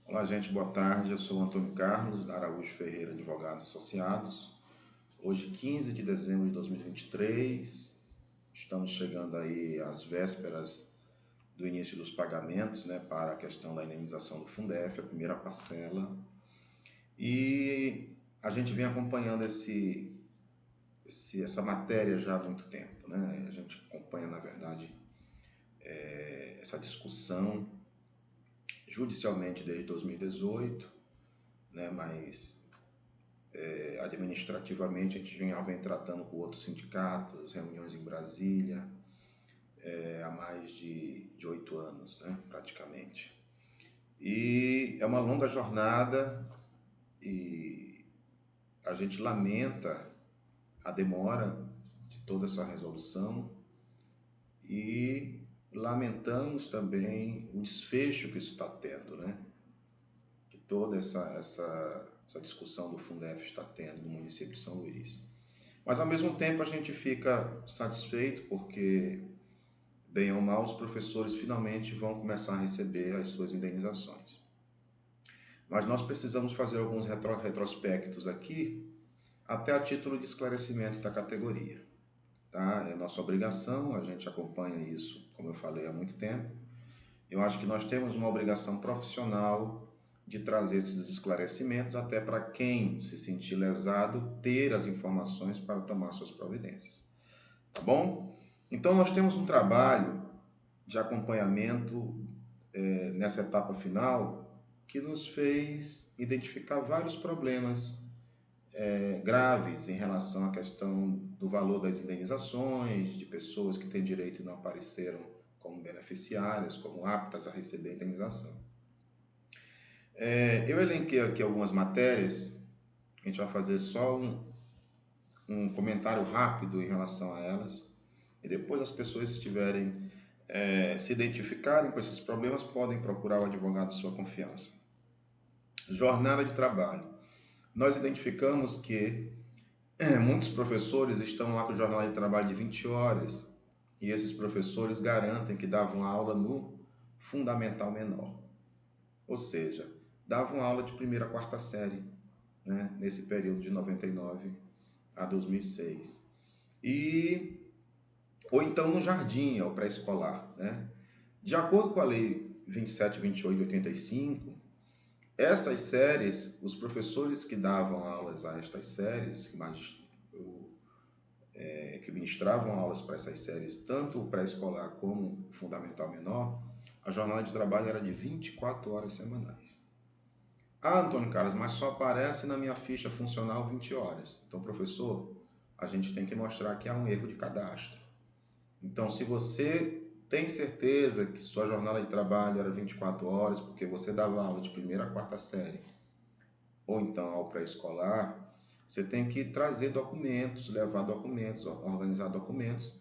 Olá, gente, boa tarde. Eu sou o Antônio Carlos, da Araújo Ferreira Advogados Associados. Hoje, 15 de dezembro de 2023, estamos chegando aí às vésperas do início dos pagamentos, né, para a questão da indenização do Fundef, a primeira parcela. E a gente vem acompanhando essa matéria já há muito tempo, né? A gente acompanha, na verdade, essa discussão judicialmente desde 2018, né, mas administrativamente a gente já vem tratando com outros sindicatos, reuniões em Brasília, há mais de 8 anos, né, praticamente. E é uma longa jornada e a gente lamenta a demora de toda essa resolução e lamentamos também o desfecho que isso está tendo, né? Que toda essa discussão do Fundef está tendo no município de São Luís. Mas ao mesmo tempo a gente fica satisfeito porque, bem ou mal, os professores finalmente vão começar a receber as suas indenizações. Mas nós precisamos fazer alguns retrospectos aqui, até a título de esclarecimento da categoria. Tá? É nossa obrigação, a gente acompanha isso, como eu falei, há muito tempo. Eu acho que nós temos uma obrigação profissional de trazer esses esclarecimentos até para quem se sentir lesado ter as informações para tomar suas providências. Tá bom? Então nós temos um trabalho de acompanhamento nessa etapa final que nos fez identificar vários problemas graves em relação à questão do valor das indenizações, de pessoas que têm direito e não apareceram como beneficiárias, como aptas a receber a indenização. Eu elenquei aqui algumas matérias, a gente vai fazer só um comentário rápido em relação a elas, e depois as pessoas estiverem se identificarem com esses problemas, podem procurar o advogado de sua confiança. Jornada de trabalho. Nós identificamos que muitos professores estão lá com jornada de trabalho de 20 horas, e esses professores garantem que davam aula no fundamental menor. Ou seja, davam aula de primeira a quarta série, né, nesse período de 99 a 2006. Ou então no jardim, ao pré-escolar, né? De acordo com a lei 2728 de 85, essas séries, os professores que davam aulas a estas séries, que ministravam aulas para essas séries, tanto o pré-escolar como o fundamental menor, a jornada de trabalho era de 24 horas semanais. Ah, Antônio Carlos, mas só aparece na minha ficha funcional 20 horas. Então, professor, a gente tem que mostrar que há um erro de cadastro. Então, se você tem certeza que sua jornada de trabalho era 24 horas, porque você dava aula de primeira a quarta série, ou então ao pré-escolar, você tem que trazer documentos, levar documentos, organizar documentos,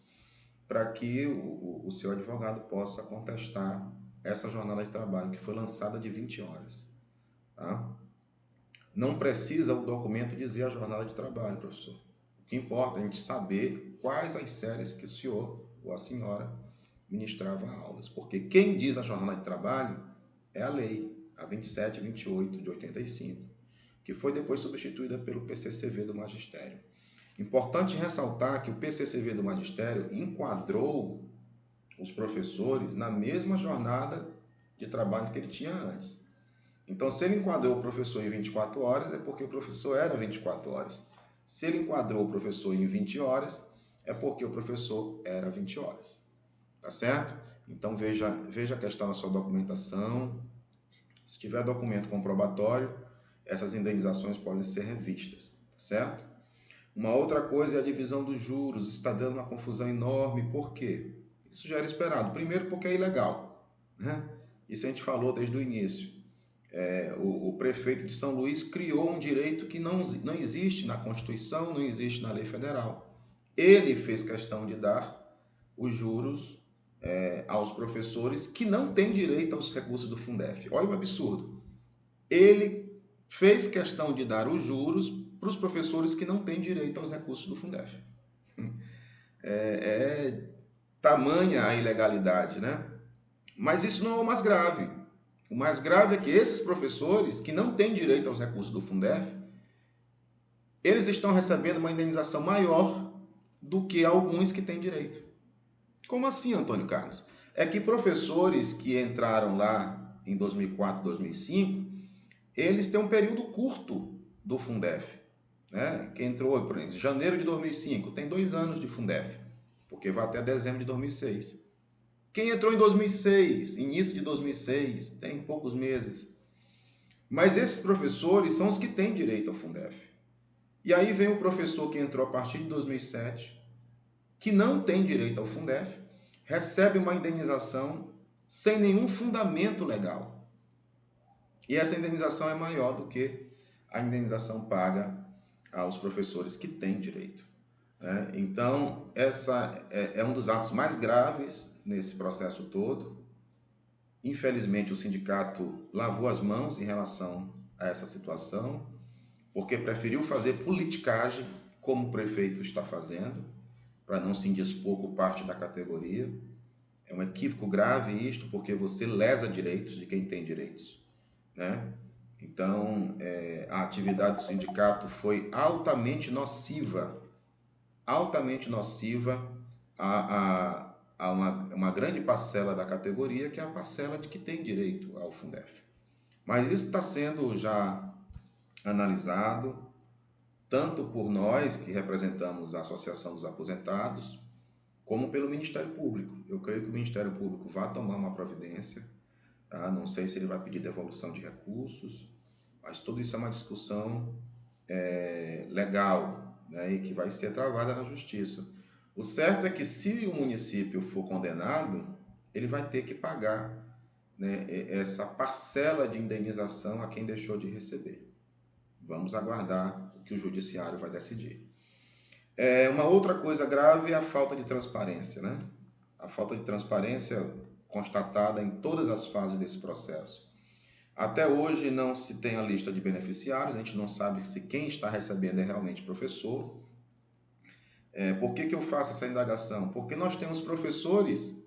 para que o seu advogado possa contestar essa jornada de trabalho que foi lançada de 20 horas. Tá? Não precisa o documento dizer a jornada de trabalho, professor. O que importa é a gente saber quais as séries que o senhor ou a senhora ministrava aulas. Porque quem diz a jornada de trabalho é a lei, a 2728 de 85, que foi depois substituída pelo PCCV do Magistério. Importante ressaltar que o PCCV do Magistério enquadrou os professores na mesma jornada de trabalho que ele tinha antes. Então, se ele enquadrou o professor em 24 horas, é porque o professor era 24 horas. Se ele enquadrou o professor em 20 horas, é porque o professor era 20 horas. Tá certo? Então, veja a questão da sua documentação. Se tiver documento comprobatório, essas indenizações podem ser revistas. Tá certo? Uma outra coisa é a divisão dos juros. Está dando uma confusão enorme. Por quê? Isso já era esperado. Primeiro, porque é ilegal, né? Isso a gente falou desde o início. O prefeito de São Luís criou um direito que não existe na Constituição, não existe na lei federal. Ele fez questão de dar os juros aos professores que não têm direito aos recursos do Fundef. Olha o absurdo. Ele fez questão de dar os juros para os professores que não têm direito aos recursos do Fundef. É tamanha a ilegalidade, né? Mas isso não é o mais grave. O mais grave é que esses professores que não têm direito aos recursos do Fundef, eles estão recebendo uma indenização maior do que alguns que têm direito. Como assim, Antônio Carlos? É que professores que entraram lá em 2004, 2005, eles têm um período curto do Fundef. Né? Quem entrou, por exemplo, em janeiro de 2005, tem 2 anos de Fundef, porque vai até dezembro de 2006. Quem entrou em 2006, início de 2006, tem poucos meses. Mas esses professores são os que têm direito ao Fundef. E aí vem o professor que entrou a partir de 2007, que não tem direito ao Fundef, recebe uma indenização sem nenhum fundamento legal. E essa indenização é maior do que a indenização paga aos professores que têm direito. Né? Então, essa é um dos atos mais graves nesse processo todo. Infelizmente, o sindicato lavou as mãos em relação a essa situação, porque preferiu fazer politicagem, como o prefeito está fazendo, para não se indispor com parte da categoria. É um equívoco grave isto, porque você lesa direitos de quem tem direitos. Né? Então, a atividade do sindicato foi altamente nociva a uma grande parcela da categoria, que é a parcela de que tem direito ao Fundef. Mas isso está sendo já analisado, tanto por nós, que representamos a Associação dos Aposentados, como pelo Ministério Público. Eu creio que o Ministério Público vai tomar uma providência, tá? Não sei se ele vai pedir devolução de recursos, mas tudo isso é uma discussão legal, né, e que vai ser travada na Justiça. O certo é que, se o município for condenado, ele vai ter que pagar, né, essa parcela de indenização a quem deixou de receber. Vamos aguardar o que o Judiciário vai decidir. Uma outra coisa grave é a falta de transparência, né? A falta de transparência constatada em todas as fases desse processo. Até hoje não se tem a lista de beneficiários, a gente não sabe se quem está recebendo é realmente professor. Por que eu faço essa indagação? Porque nós temos professores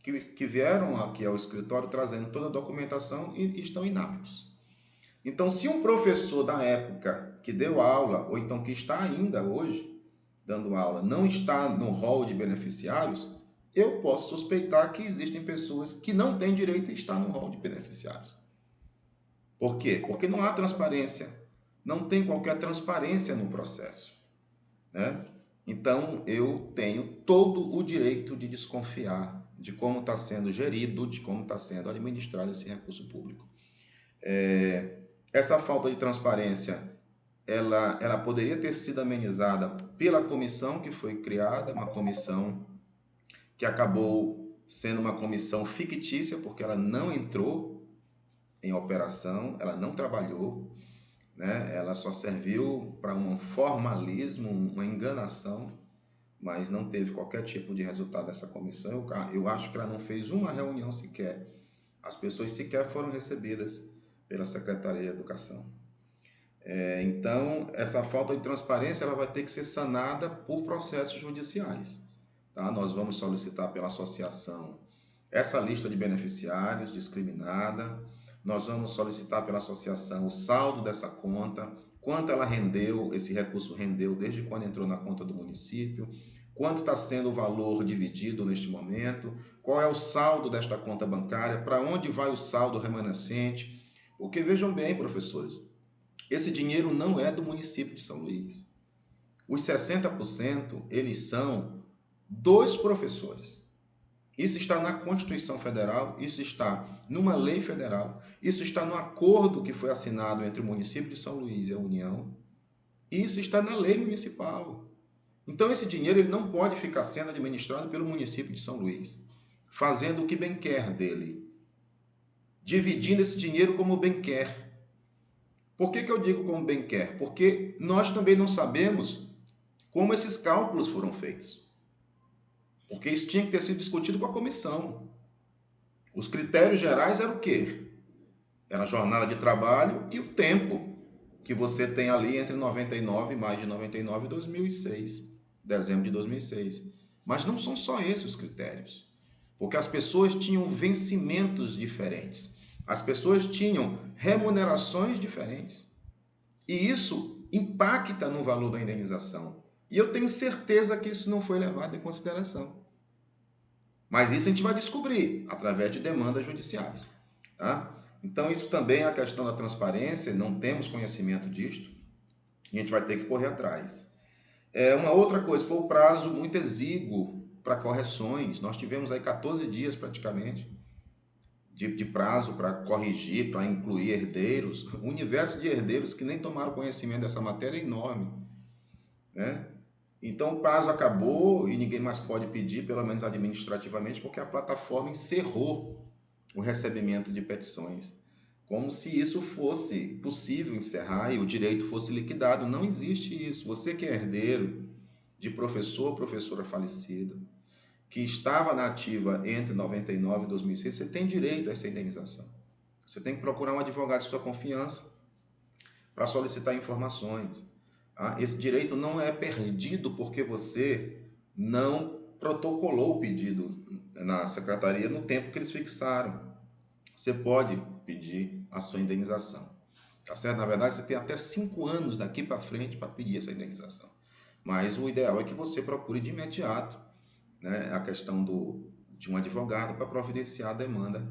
que vieram aqui ao escritório trazendo toda a documentação e estão inaptos. Então, se um professor da época que deu aula, ou então que está ainda hoje dando aula, não está no rol de beneficiários, eu posso suspeitar que existem pessoas que não têm direito a estar no rol de beneficiários. Por quê? Porque não há transparência, não tem qualquer transparência no processo, né? Então, eu tenho todo o direito de desconfiar de como está sendo gerido, de como está sendo administrado esse recurso público. Essa falta de transparência, ela poderia ter sido amenizada pela comissão que foi criada, uma comissão que acabou sendo uma comissão fictícia, porque ela não entrou em operação, ela não trabalhou, né? Ela só serviu para um formalismo, uma enganação, mas não teve qualquer tipo de resultado dessa comissão. Eu acho que ela não fez uma reunião sequer. As pessoas sequer foram recebidas pela Secretaria de Educação. Então, essa falta de transparência ela vai ter que ser sanada por processos judiciais. Tá? Nós vamos solicitar pela associação essa lista de beneficiários discriminada. Nós vamos solicitar pela associação o saldo dessa conta, quanto ela rendeu, esse recurso rendeu desde quando entrou na conta do município, quanto está sendo o valor dividido neste momento, qual é o saldo desta conta bancária, para onde vai o saldo remanescente. Porque vejam bem, professores, esse dinheiro não é do município de São Luís. Os 60% eles são dos professores. Isso está na Constituição Federal, isso está numa lei federal, isso está no acordo que foi assinado entre o município de São Luís e a União, e isso está na lei municipal. Então, esse dinheiro ele não pode ficar sendo administrado pelo município de São Luís, fazendo o que bem quer dele, dividindo esse dinheiro como bem quer. Por que eu digo como bem quer? Porque nós também não sabemos como esses cálculos foram feitos. Porque isso tinha que ter sido discutido com a comissão. Os critérios gerais eram o quê? Era a jornada de trabalho e o tempo que você tem ali entre 99, maio de 99 e 2006, dezembro de 2006. Mas não são só esses os critérios. Porque as pessoas tinham vencimentos diferentes. As pessoas tinham remunerações diferentes. E isso impacta no valor da indenização. E eu tenho certeza que isso não foi levado em consideração. Mas isso a gente vai descobrir através de demandas judiciais. Tá? Então, isso também é a questão da transparência, não temos conhecimento disto, e a gente vai ter que correr atrás. Uma outra coisa, foi o prazo muito exíguo para correções. Nós tivemos aí 14 dias praticamente de prazo para corrigir, para incluir herdeiros. O universo de herdeiros que nem tomaram conhecimento dessa matéria é enorme, né? Então o prazo acabou e ninguém mais pode pedir, pelo menos administrativamente, porque a plataforma encerrou o recebimento de petições. Como se isso fosse possível encerrar e o direito fosse liquidado. Não existe isso. Você que é herdeiro de professor ou professora falecido, que estava na ativa entre 99 e 2006, você tem direito a essa indenização. Você tem que procurar um advogado de sua confiança para solicitar informações. Esse direito não é perdido porque você não protocolou o pedido na secretaria no tempo que eles fixaram. Você pode pedir a sua indenização. Tá certo? Na verdade, você tem até 5 anos daqui para frente para pedir essa indenização. Mas o ideal é que você procure de imediato, né, a questão de um advogado para providenciar a demanda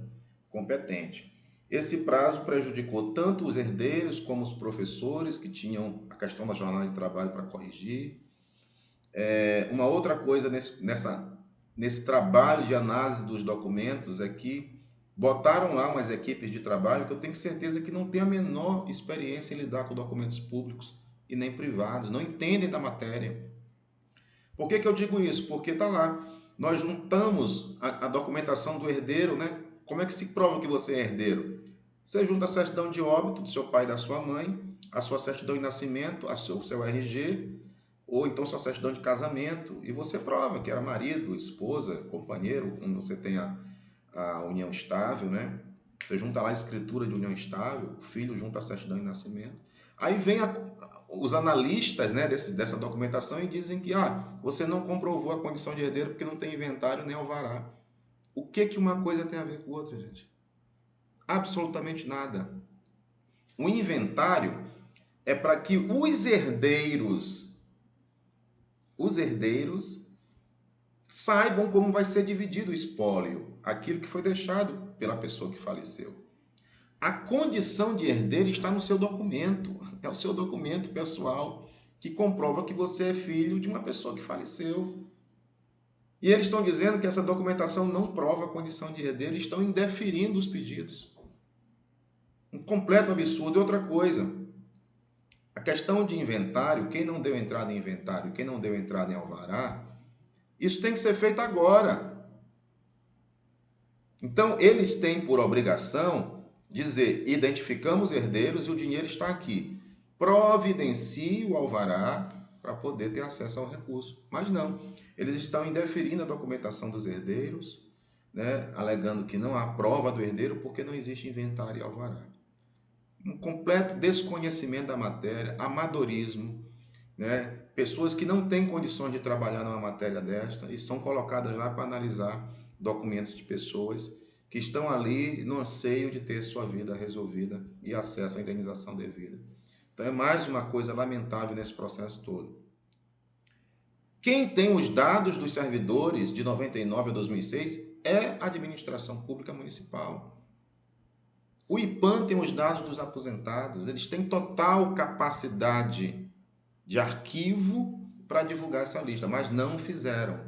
competente. Esse prazo prejudicou tanto os herdeiros como os professores que tinham a questão da jornada de trabalho para corrigir. Uma outra coisa nesse trabalho de análise dos documentos é que botaram lá umas equipes de trabalho que eu tenho certeza que não tem a menor experiência em lidar com documentos públicos e nem privados, não entendem da matéria. Por que eu digo isso? Porque está lá, nós juntamos a documentação do herdeiro, né? Como é que se prova que você é herdeiro? Você junta a certidão de óbito do seu pai e da sua mãe, a sua certidão de nascimento, o seu RG, ou então sua certidão de casamento, e você prova que era marido, esposa, companheiro, quando você tem a união estável, né? Você junta lá a escritura de união estável, o filho junta a certidão de nascimento. Aí vem os analistas, né, dessa documentação e dizem que você não comprovou a condição de herdeiro porque não tem inventário nem alvará. O que uma coisa tem a ver com outra, gente? Absolutamente nada. O inventário é para que os herdeiros saibam como vai ser dividido o espólio, aquilo que foi deixado pela pessoa que faleceu. A condição de herdeiro está no seu documento, é o seu documento pessoal que comprova que você é filho de uma pessoa que faleceu. E eles estão dizendo que essa documentação não prova a condição de herdeiro e estão indeferindo os pedidos. Um completo absurdo. E outra coisa, a questão de inventário, quem não deu entrada em inventário, quem não deu entrada em alvará, isso tem que ser feito agora. Então, eles têm por obrigação dizer, identificamos herdeiros e o dinheiro está aqui. Providencie o alvará para poder ter acesso ao recurso. Mas não, eles estão indeferindo a documentação dos herdeiros, né, alegando que não há prova do herdeiro porque não existe inventário e alvará. Um completo desconhecimento da matéria, amadorismo, né? Pessoas que não têm condições de trabalhar numa matéria desta e são colocadas lá para analisar documentos de pessoas que estão ali no anseio de ter sua vida resolvida e acesso à indenização devida. Então é mais uma coisa lamentável nesse processo todo. Quem tem os dados dos servidores de 99 a 2006 é a administração pública municipal. O IPAM tem os dados dos aposentados, eles têm total capacidade de arquivo para divulgar essa lista, mas não o fizeram.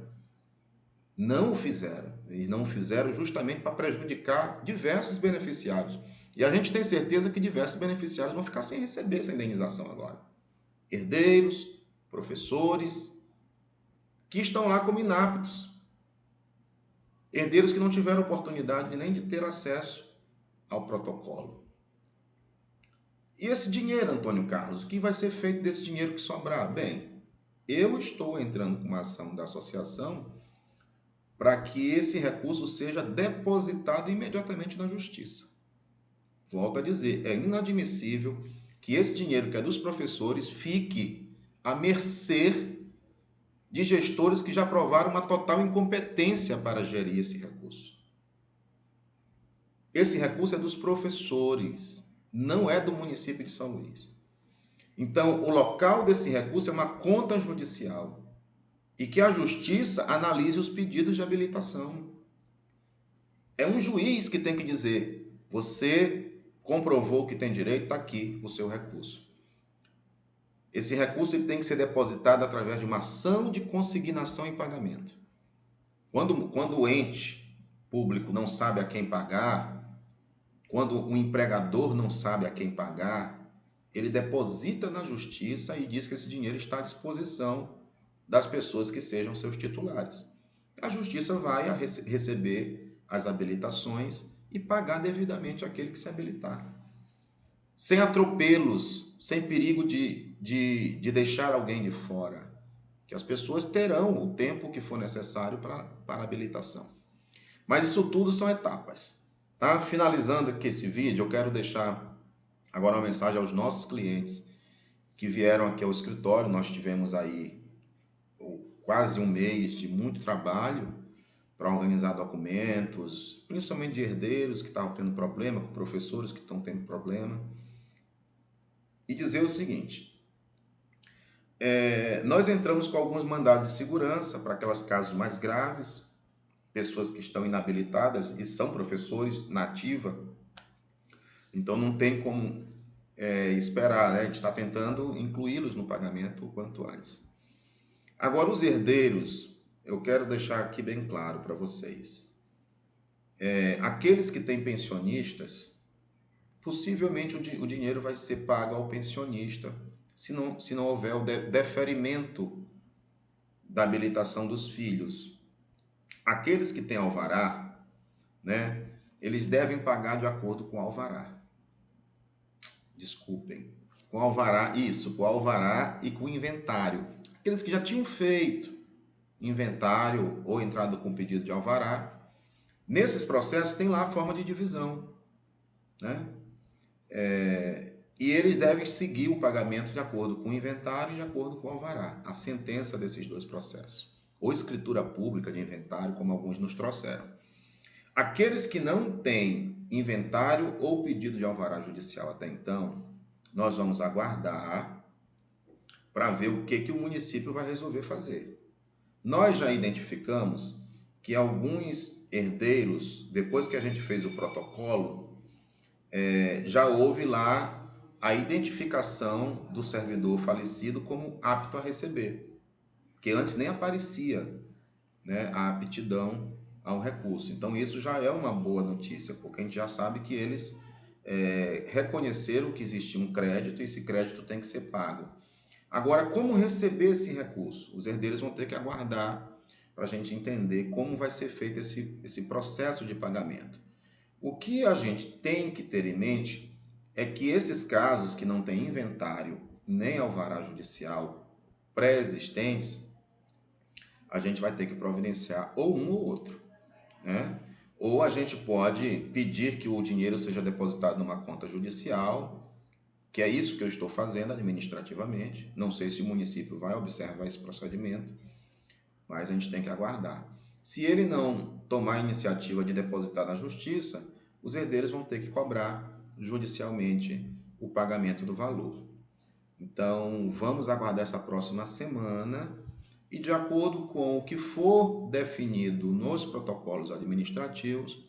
Não o fizeram. E não o fizeram justamente para prejudicar diversos beneficiários. E a gente tem certeza que diversos beneficiários vão ficar sem receber essa indenização agora. Herdeiros, professores, que estão lá como inaptos. Herdeiros que não tiveram oportunidade nem de ter acesso ao protocolo. E esse dinheiro, Antônio Carlos, o que vai ser feito desse dinheiro que sobrar? Bem, eu estou entrando com uma ação da associação para que esse recurso seja depositado imediatamente na justiça. Volto a dizer, é inadmissível que esse dinheiro que é dos professores fique à mercê de gestores que já provaram uma total incompetência para gerir esse recurso. Esse recurso é dos professores, não é do município de São Luís. Então, o local desse recurso é uma conta judicial e que a justiça analise os pedidos de habilitação. É um juiz que tem que dizer: você comprovou que tem direito, está aqui o seu recurso. Esse recurso ele tem que ser depositado através de uma ação de consignação em pagamento. Quando o ente público não sabe a quem pagar, quando o empregador não sabe a quem pagar, ele deposita na justiça e diz que esse dinheiro está à disposição das pessoas que sejam seus titulares. A justiça vai receber as habilitações e pagar devidamente aquele que se habilitar. Sem atropelos, sem perigo de deixar alguém de fora. Que as pessoas terão o tempo que for necessário para a habilitação. Mas isso tudo são etapas. Tá? Finalizando aqui esse vídeo, eu quero deixar agora uma mensagem aos nossos clientes que vieram aqui ao escritório. Nós tivemos aí quase um mês de muito trabalho para organizar documentos, principalmente de herdeiros que estavam tendo problema, com professores que estão tendo problema. E dizer o seguinte, nós entramos com alguns mandados de segurança para aquelas casos mais graves, pessoas que estão inabilitadas e são professores na ativa, então não tem como esperar, né? A gente está tentando incluí-los no pagamento o quanto antes. Agora, os herdeiros, eu quero deixar aqui bem claro para vocês. Aqueles que têm pensionistas, possivelmente o dinheiro vai ser pago ao pensionista, se não houver o deferimento da habilitação dos filhos. Aqueles que têm alvará, né, eles devem pagar de acordo com o alvará. Desculpem. Com alvará, isso, com alvará e com inventário. Aqueles que já tinham feito inventário ou entrado com pedido de alvará, nesses processos tem lá a forma de divisão, né? E eles devem seguir o pagamento de acordo com o inventário e de acordo com o alvará, a sentença desses dois processos, ou escritura pública de inventário, como alguns nos trouxeram. Aqueles que não têm inventário ou pedido de alvará judicial até então, nós vamos aguardar para ver o que o município vai resolver fazer. Nós já identificamos que alguns herdeiros, depois que a gente fez o protocolo, já houve lá a identificação do servidor falecido como apto a receber, que antes nem aparecia, né, a aptidão ao recurso. Então isso já é uma boa notícia, porque a gente já sabe que eles reconheceram que existia um crédito e esse crédito tem que ser pago. Agora, como receber esse recurso? Os herdeiros vão ter que aguardar para a gente entender como vai ser feito esse processo de pagamento. O que a gente tem que ter em mente é que esses casos que não têm inventário nem alvará judicial pré-existentes, a gente vai ter que providenciar ou um ou outro, né? Ou a gente pode pedir que o dinheiro seja depositado numa conta judicial, que é isso que eu estou fazendo administrativamente. Não sei se o município vai observar esse procedimento, mas a gente tem que aguardar. Se ele não tomar a iniciativa de depositar na justiça, os herdeiros vão ter que cobrar judicialmente o pagamento do valor. Então, vamos aguardar essa próxima semana e, de acordo com o que for definido nos protocolos administrativos,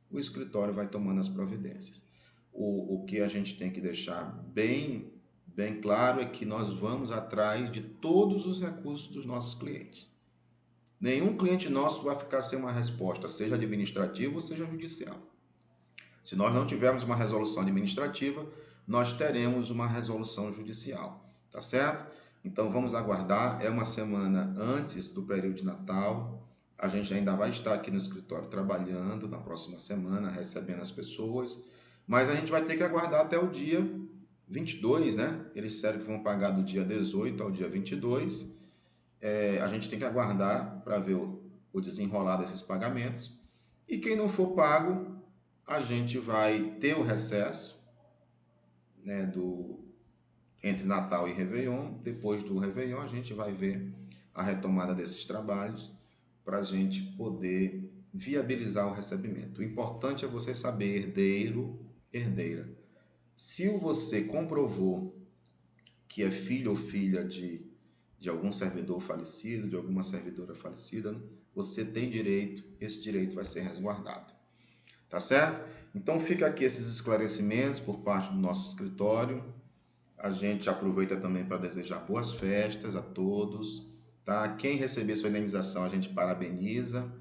o escritório vai tomando as providências. O que a gente tem que deixar bem claro é que nós vamos atrás de todos os recursos dos nossos clientes. Nenhum cliente nosso vai ficar sem uma resposta, seja administrativa ou seja judicial. Se nós não tivermos uma resolução administrativa, nós teremos uma resolução judicial, tá certo? Então vamos aguardar, é uma semana antes do período de Natal, a gente ainda vai estar aqui no escritório trabalhando na próxima semana, recebendo as pessoas, mas a gente vai ter que aguardar até o dia 22, né? Eles disseram que vão pagar do dia 18 ao dia 22, a gente tem que aguardar para ver o desenrolar desses pagamentos, e quem não for pago, a gente vai ter o recesso, né, entre Natal e Réveillon. Depois do Réveillon, a gente vai ver a retomada desses trabalhos para a gente poder viabilizar o recebimento. O importante é você saber, herdeiro, herdeira. Se você comprovou que é filho ou filha de algum servidor falecido, de alguma servidora falecida, você tem direito, esse direito vai ser resguardado. Tá certo? Então fica aqui esses esclarecimentos por parte do nosso escritório. A gente aproveita também para desejar boas festas a todos, tá? Quem receber sua indenização, a gente parabeniza.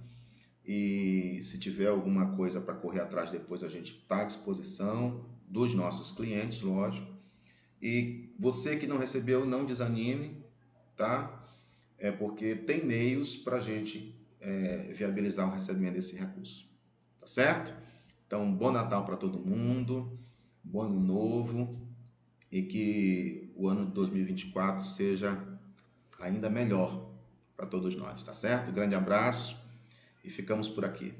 E se tiver alguma coisa para correr atrás depois, a gente está à disposição dos nossos clientes, lógico. E você que não recebeu, não desanime, tá? É porque tem meios para a gente viabilizar o recebimento desse recurso, tá certo? Então, bom Natal para todo mundo, bom Ano Novo e que o ano de 2024 seja ainda melhor para todos nós, tá certo? Grande abraço e ficamos por aqui.